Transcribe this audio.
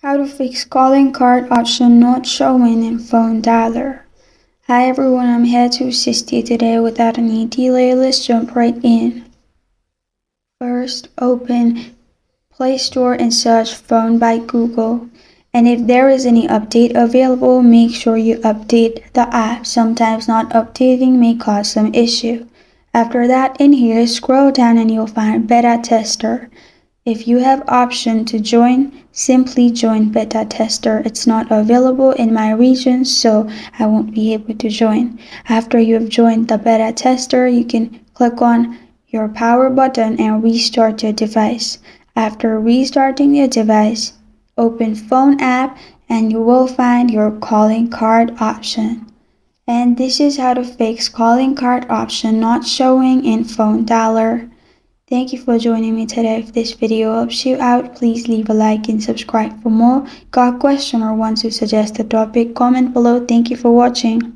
How to fix calling card option not showing in phone dialer. Hi everyone, I'm here to assist you today without any delay. Let's jump right in. First, open Play Store and search Phone by Google. And if there is any update available, make sure you update the app. Sometimes not updating may cause some issue. After that, in here, scroll down and you'll find Beta Tester. If you have option to join, simply join beta tester. It's not available in my region, so I won't be able to join. After you have joined the beta tester, you can click on your power button and restart your device. After restarting your device, open phone app and you will find your calling card option. And this is how to fix calling card option not showing in phone dialer. Thank you for joining me today. If this video helps you out, please leave a like and subscribe for more. Got a question or want to suggest a topic? Comment below. Thank you for watching.